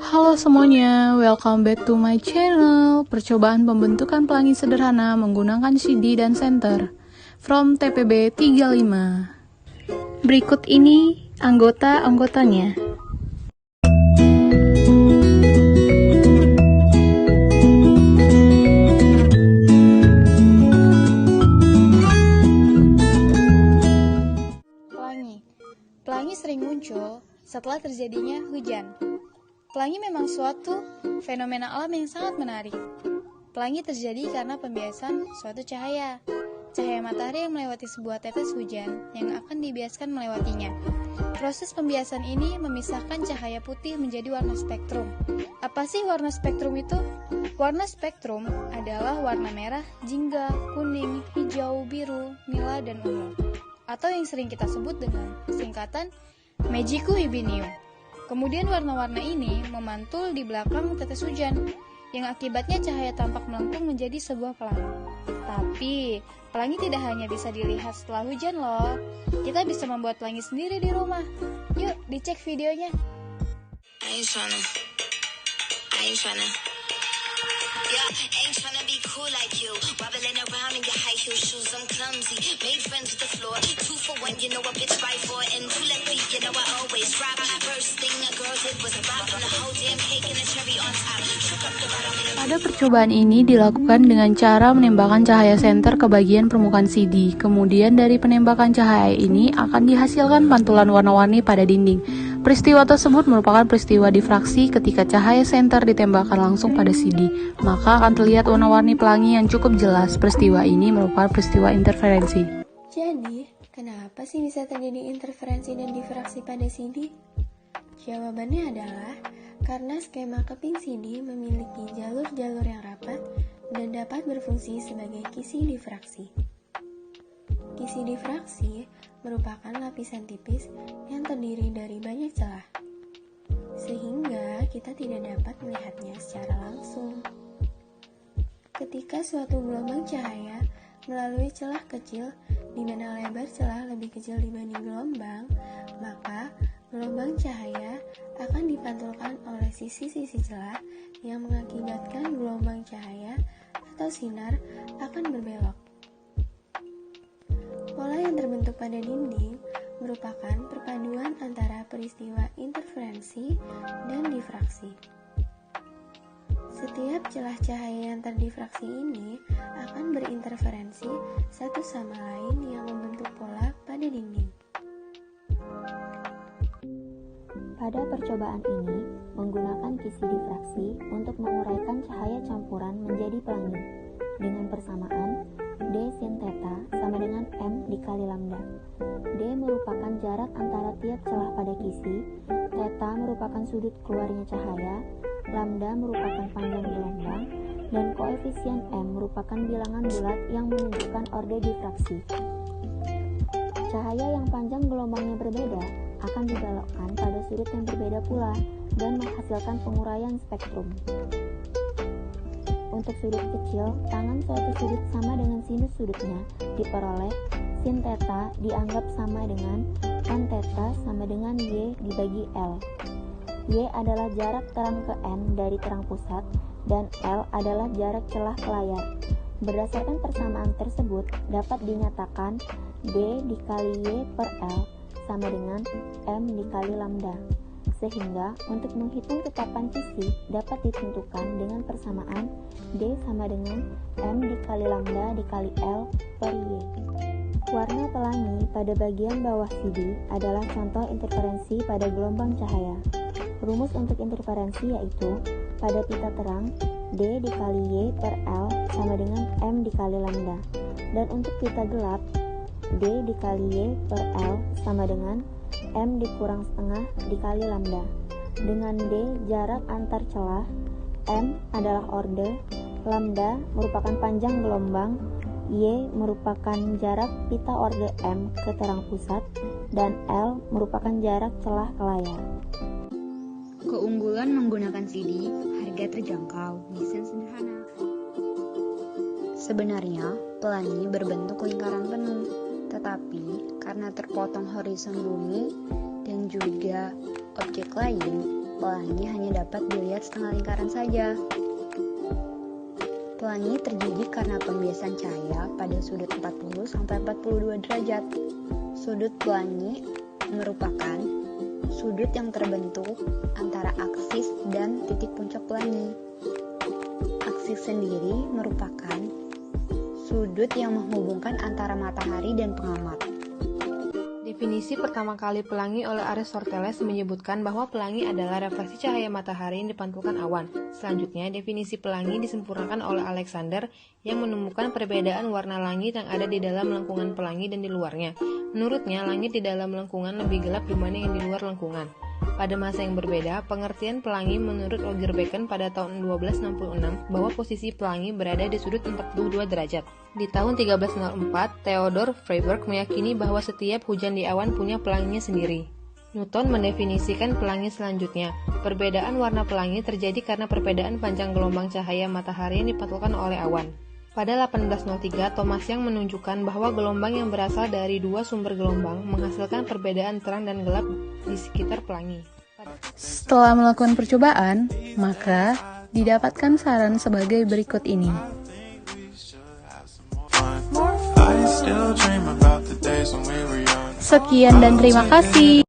Halo semuanya, welcome back to my channel. Percobaan pembentukan pelangi sederhana menggunakan CD dan senter from TPB 35. Berikut ini anggota-anggotanya. Pelangi sering muncul setelah terjadinya hujan. Pelangi memang suatu fenomena alam yang sangat menarik. Pelangi terjadi karena pembiasan suatu cahaya. Cahaya matahari yang melewati sebuah tetes hujan yang akan dibiaskan melewatinya. Proses pembiasan ini memisahkan cahaya putih menjadi warna spektrum. Apa sih warna spektrum itu? Warna spektrum adalah warna merah, jingga, kuning, hijau, biru, nila, dan ungu. Atau yang sering kita sebut dengan singkatan Magicu Hibinium. Kemudian warna-warna ini memantul di belakang tetes hujan, yang akibatnya cahaya tampak melengkung menjadi sebuah pelangi. Tapi, pelangi tidak hanya bisa dilihat setelah hujan loh. Kita bisa membuat pelangi sendiri di rumah. Yuk, dicek videonya. Ain't tryna be cool like you. Wobbling around in your high heel shoes, I'm clumsy. Made friends with the floor. 2 for 1, you know a bitch fight for. And 2 left feet, you know I always drop. First thing a girl did was rock on the whole damn cake and a cherry on top. Shook up the bottom. Pada percobaan ini dilakukan dengan cara menembakkan cahaya senter ke bagian permukaan CD. Kemudian dari penembakan cahaya ini akan dihasilkan pantulan warna-warni pada dinding. Peristiwa tersebut merupakan peristiwa difraksi ketika cahaya senter ditembakkan langsung pada CD. Maka akan terlihat warna-warni pelangi yang cukup jelas. Peristiwa ini merupakan peristiwa interferensi. Jadi, kenapa sih bisa terjadi interferensi dan difraksi pada CD? Jawabannya adalah karena skema keping CD memiliki jalur-jalur yang rapat dan dapat berfungsi sebagai kisi difraksi. Kisi difraksi merupakan lapisan tipis yang terdiri dari banyak celah, sehingga kita tidak dapat melihatnya secara langsung. Ketika suatu gelombang cahaya melalui celah kecil di mana lebar celah lebih kecil dibanding gelombang, maka gelombang cahaya akan dipantulkan oleh sisi-sisi celah yang mengakibatkan gelombang cahaya atau sinar akan berbelok. Pola yang terbentuk pada dinding merupakan perpaduan antara peristiwa interferensi dan difraksi. Setiap celah cahaya yang terdifraksi ini akan berinterferensi satu sama lain yang membentuk pola pada dinding. Pada percobaan ini, menggunakan kisi difraksi untuk menguraikan cahaya campuran menjadi pelangi. Dengan persamaan, D sin theta sama dengan M dikali lambda. D merupakan jarak antara tiap celah pada kisi, theta merupakan sudut keluarnya cahaya, lambda merupakan panjang gelombang, dan koefisien M merupakan bilangan bulat yang menunjukkan orde difraksi. Cahaya yang panjang gelombangnya berbeda akan dibelokkan pada sudut yang berbeda pula dan menghasilkan penguraian spektrum. Untuk sudut kecil, tangan suatu sudut sama dengan sinus sudutnya diperoleh sin theta dianggap sama dengan tan theta sama dengan Y dibagi L. Y adalah jarak terang ke N dari terang pusat dan L adalah jarak celah ke layar. Berdasarkan persamaan tersebut, dapat dinyatakan D dikali Y per L sama dengan M dikali lambda. Sehingga untuk menghitung tetapan kisi dapat ditentukan dengan persamaan D sama dengan M dikali lambda dikali L per Y. Warna pelangi pada bagian bawah CD adalah contoh interferensi pada gelombang cahaya. Rumus untuk interferensi yaitu pada pita terang D dikali Y per L sama dengan M dikali lambda. Dan untuk pita gelap D dikali Y per L sama dengan M dikurang setengah dikali lambda. Dengan D jarak antar celah, M adalah orde, lambda merupakan panjang gelombang, Y merupakan jarak pita orde M ke terang pusat, dan L merupakan jarak celah ke layar. Keunggulan menggunakan CD, harga terjangkau, desain sederhana. Sebenarnya, pelangi berbentuk lingkaran penuh, tetapi karena terpotong horizon bumi dan juga objek lain, pelangi hanya dapat dilihat setengah lingkaran saja. Pelangi terjadi karena pembiasan cahaya pada sudut 40-42 derajat. Sudut pelangi merupakan sudut yang terbentuk antara aksis dan titik puncak pelangi. Aksis sendiri merupakan sudut yang menghubungkan antara matahari dan pengamat. Definisi pertama kali pelangi oleh Aristoteles menyebutkan bahwa pelangi adalah refleksi cahaya matahari yang dipantulkan awan. Selanjutnya, definisi pelangi disempurnakan oleh Alexander yang menemukan perbedaan warna langit yang ada di dalam lengkungan pelangi dan di luarnya. Menurutnya, langit di dalam lengkungan lebih gelap dibanding yang di luar lengkungan. Pada masa yang berbeda, pengertian pelangi menurut Roger Bacon pada tahun 1266 bahwa posisi pelangi berada di sudut 42 derajat. Di tahun 1304, Theodor Freiberg meyakini bahwa setiap hujan di awan punya pelanginya sendiri. Newton mendefinisikan pelangi selanjutnya. Perbedaan warna pelangi terjadi karena perbedaan panjang gelombang cahaya matahari yang dipantulkan oleh awan. Pada 1803, Thomas Young menunjukkan bahwa gelombang yang berasal dari dua sumber gelombang menghasilkan perbedaan terang dan gelap di sekitar pelangi. Setelah melakukan percobaan, maka didapatkan saran sebagai berikut ini. Sekian dan terima kasih.